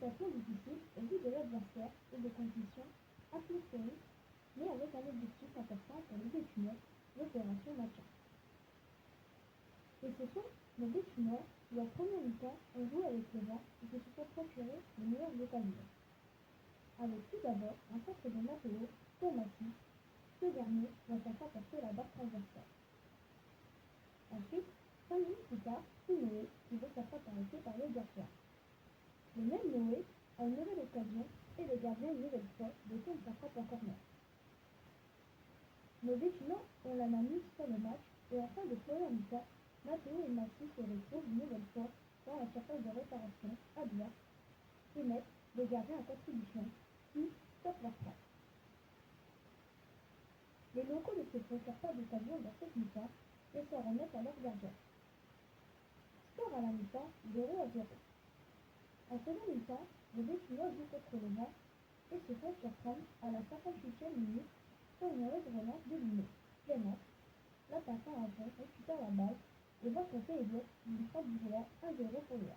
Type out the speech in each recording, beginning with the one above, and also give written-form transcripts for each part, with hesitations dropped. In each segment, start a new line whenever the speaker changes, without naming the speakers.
confrontation difficile au vu de l'adversaire et des conditions atmosphériques, mais avec un objectif important pour les Béthunois, l'opération Matcha. Et ce sont les Béthunois qui, en première mi-temps, ont joué avec le vent et qui se sont procurés les meilleures occasions. Avec tout d'abord un centre de Matteo pour Massy, ce dernier va s'en porter la barre transversale. Ensuite, 5 minutes plus tard, c'est Noé qui veut sa frappe arrêtée par le gardien. Le même Noé a une nouvelle occasion et le gardien une nouvelle fois détourne sa frappe en corner. Nos Béthunois ont la main mise sur le match et en fin de première mi-temps, Matteo et Massy se retrouvent une nouvelle fois dans la surface de réparation adverse et mettent le gardien à contribution qui stoppe leur frappe. Les locaux ne se procurent pas d'occasion dans cette mi-temps et se remettent à leur gardien. Score à la mi-temps 0-0. En seconde mi-temps, les Béthunois jouent contre le vent et se font surprendre à la 58e minute sur une heureuse relance de Lino. Clément, l'attaquant avant, récupère la balle et voit son pays d'une frappe du joueur 1-0 pour lui.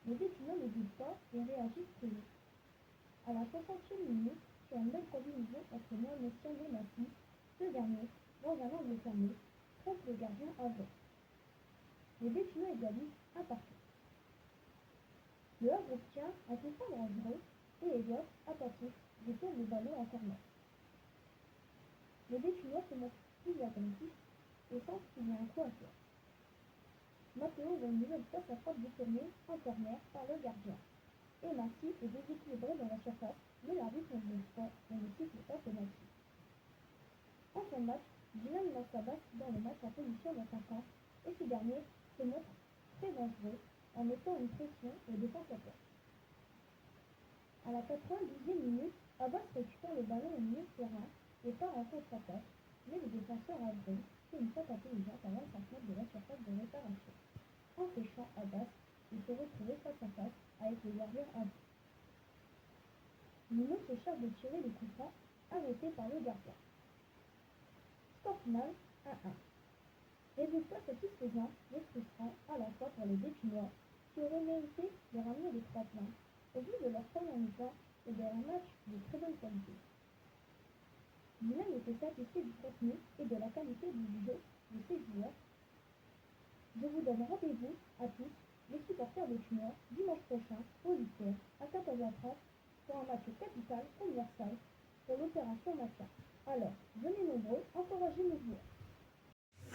Les Béthunois ne doutent pas et réagissent très vite. À la 60e minute, sur une belle combinaison entre Mohamed Chang et Massy, ce dernier, dans un angle fermé, trompe le gardien avant. Les Béthunois égalisent 1 partout. Le Havre obtient un coup franc dangereux et Elliott, attaqué, détourne le ballon en corner. Les Béthunois se montrent plus attentifs et sentent qu'il y a un coup à faire. Matteo va une nouvelle fois sa frappe détournée en corner par le gardien. Et Massy est déséquilibré dans la surface, mais l'arbitre ne bouge pas et ne siffle pas penalty. En fin de match, Dylan lance sa basse dans le match en position d'attaquant et ce dernier se montre très dangereux en mettant une pression aux défenseurs. À la 92e minute, Abbas récupère le ballon au milieu de terrain et part en contre-attaque, mais le défenseur Avril fait une faute intelligente à 25 mètres de la surface de réparation, empêchant Abbas de se retrouver face à face avec le gardien Avril. Lino se charge de tirer le coup franc arrêté par le gardien. Score final 1-1. Résultat satisfaisant mais frustrant à la fois pour les Béthunois qui auraient mérité de ramener les 3 points au vu de leur première mi-temps et de un match de très bonne qualité. Dylan était satisfait du contenu et de la qualité du jeu de ses joueurs. Je vous donne rendez-vous à tous les supporters béthunois dimanche prochain au 8h à 14h30 pour un match capital contre Versailles pour l'opération Matcha. Alors, venez nombreux, encouragez nos joueurs.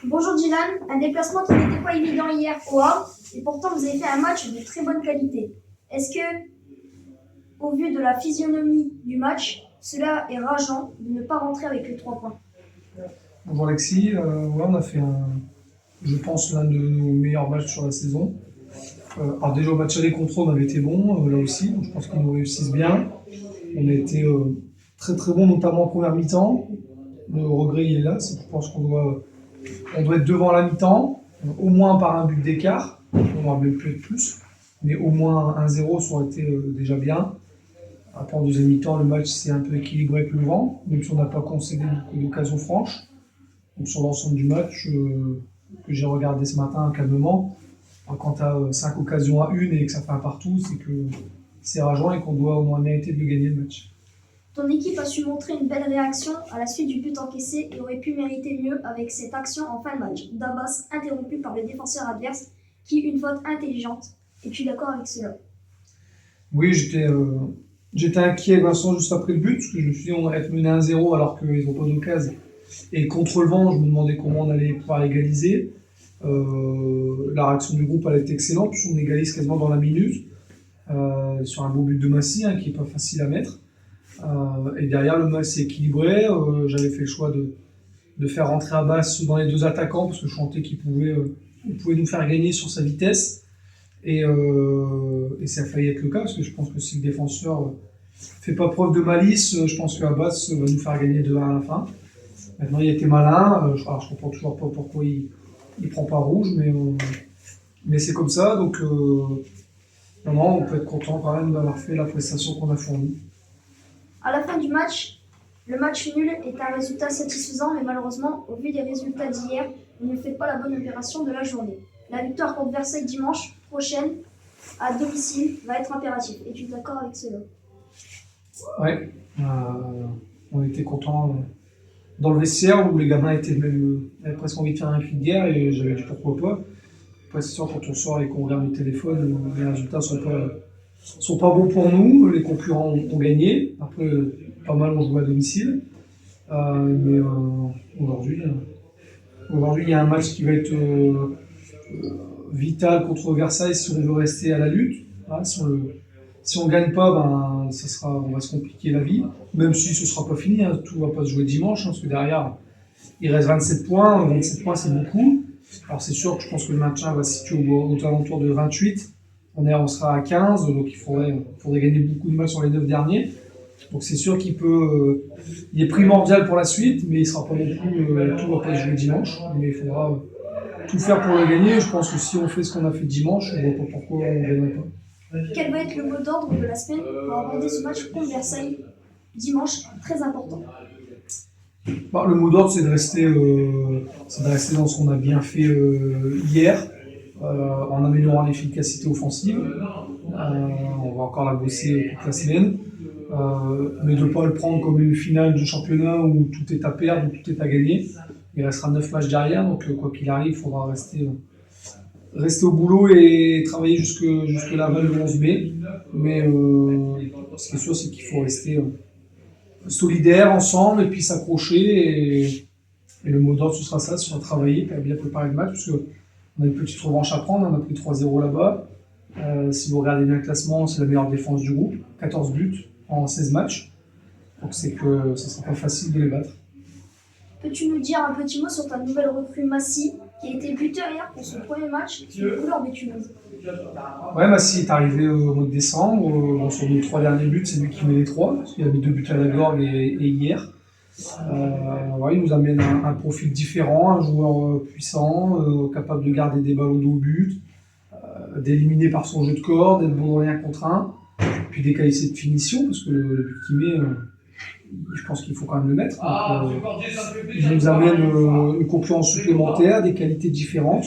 Bonjour Dylan, un déplacement qui n'était pas évident hier au Havre et pourtant vous avez fait un match de très bonne qualité. Est-ce que, au vu de la physionomie du match, cela est rageant de ne pas rentrer avec les 3 points?
Bonjour Alexis, on a fait je pense l'un de nos meilleurs matchs sur la saison. Alors déjà au match aller contre eux, on avait été bon là aussi, donc je pense qu'ils nous réussissent bien. On a été très très bon, notamment en première mi-temps. Le regret il est là, c'est que je pense qu'on doit être devant à la mi-temps, au moins par un but d'écart. On aurait même pu être plus, mais au moins 1-0 ça aurait été déjà bien. Après en deuxième mi-temps, le match s'est un peu équilibré avec le vent, même si on n'a pas concédé beaucoup d'occasions franches. Donc sur l'ensemble du match que j'ai regardé ce matin calmement, quand tu as 5 occasions à 1 et que ça fait un partout, c'est que c'est rageant et qu'on doit au moins mériter de gagner le match.
Ton équipe a su montrer une belle réaction à la suite du but encaissé et aurait pu mériter mieux avec cette action en fin de match. Dabas interrompu par le défenseur adverse qui une faute intelligente. Es-tu d'accord avec cela?
Oui, j'étais inquiet Vincent juste après le but, parce que je me suis dit on va être mené 1-0 alors qu'ils n'ont pas d'occasion. Et contre le vent, je me demandais comment on allait pouvoir égaliser. La réaction du groupe elle a été excellente, puisqu'on égalise quasiment dans la minute, sur un beau but de Massy qui n'est pas facile à mettre. Et derrière, le match s'est équilibré. J'avais fait le choix de faire rentrer Abbas dans les 2 attaquants, parce que je sentais qu'il pouvait nous faire gagner sur sa vitesse. Et ça a failli être le cas, parce que je pense que si le défenseur fait pas preuve de malice, je pense qu'Abbas va nous faire gagner 2-1 à la fin. Maintenant, il a été malin. Je comprends toujours pas pourquoi il prend pas rouge, mais c'est comme ça. Donc, non, on peut être content quand même d'avoir fait la prestation qu'on a fournie.
À la fin du match, le match nul est un résultat satisfaisant, mais malheureusement, au vu des résultats d'hier, on ne fait pas la bonne opération de la journée. La victoire contre Versailles dimanche prochaine à domicile va être impératif. Es-tu d'accord avec cela?
Ouais, on était contents dans le vestiaire où les gamins étaient même, avaient presque envie de faire un cri de guerre et j'avais dit pourquoi pas. Après, c'est sûr, quand on sort et qu'on regarde le téléphone, les résultats sont pas bons pour nous. Les concurrents ont gagné. Après, pas mal ont joué à domicile. Mais aujourd'hui, il y a un match qui va être vital contre Versailles si on veut rester à la lutte. Hein, si on gagne pas, ben, on va se compliquer la vie. Même si ce sera pas fini, hein, tout va pas se jouer dimanche, hein, parce que derrière, il reste 27 points. 27 points, c'est beaucoup. Alors c'est sûr que je pense que le maintien va se situer aux alentours de 28. On sera à 15, donc il faudrait gagner beaucoup de matchs sur les 9 derniers. Donc c'est sûr il est primordial pour la suite, mais il sera pas non plus, tout va pas se jouer dimanche. Mais il faudra tout faire pour le gagner. Je pense que si on fait ce qu'on a fait dimanche, on voit pas pourquoi on ne gagnerait pas.
Quel va être le mot d'ordre de la semaine pour aborder ce match contre Versailles dimanche, très important?
Bah, le mot d'ordre, c'est de rester dans ce qu'on a bien fait hier, en améliorant l'efficacité offensive. On va encore la bosser toute la semaine, mais de ne pas le prendre comme une finale du championnat où tout est à perdre, où tout est à gagner. Il restera 9 matchs derrière, donc quoi qu'il arrive, il faudra rester au boulot et travailler jusque l'aval le 11 mai. Mais ce qui est sûr, c'est qu'il faut rester solidaires ensemble et puis s'accrocher. Et le mot d'ordre, ce sera ça, ce sera travailler et bien préparer le match, parce qu'on a une petite revanche à prendre. On a pris 3-0 là-bas. Si vous regardez bien le classement, c'est la meilleure défense du groupe. 14 buts en 16 matchs. Donc c'est que ça sera pas facile de les battre.
Peux-tu nous dire un petit mot sur ta nouvelle recrue Massy, qui a été buteur hier pour son premier match sous les couleurs bétuleuses?
Ouais, Massy est arrivé au mois de décembre. Sur nos 3 derniers buts, c'est lui qui met les 3, parce qu'il a mis 2 buts à la Gorgue et hier. Il nous amène un profil différent, un joueur puissant, capable de garder des ballons au but, d'éliminer par son jeu de corps, d'être bon dans les 1 contre 1, puis des qualités de finition, parce que le but qu'il met, je pense qu'il faut quand même le mettre. Donc, il nous amène une concurrence supplémentaire, des qualités différentes.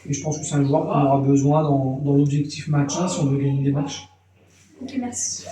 Et je pense que c'est un joueur qu'on aura besoin dans l'objectif maintien si on veut gagner des matchs.
Ok, merci.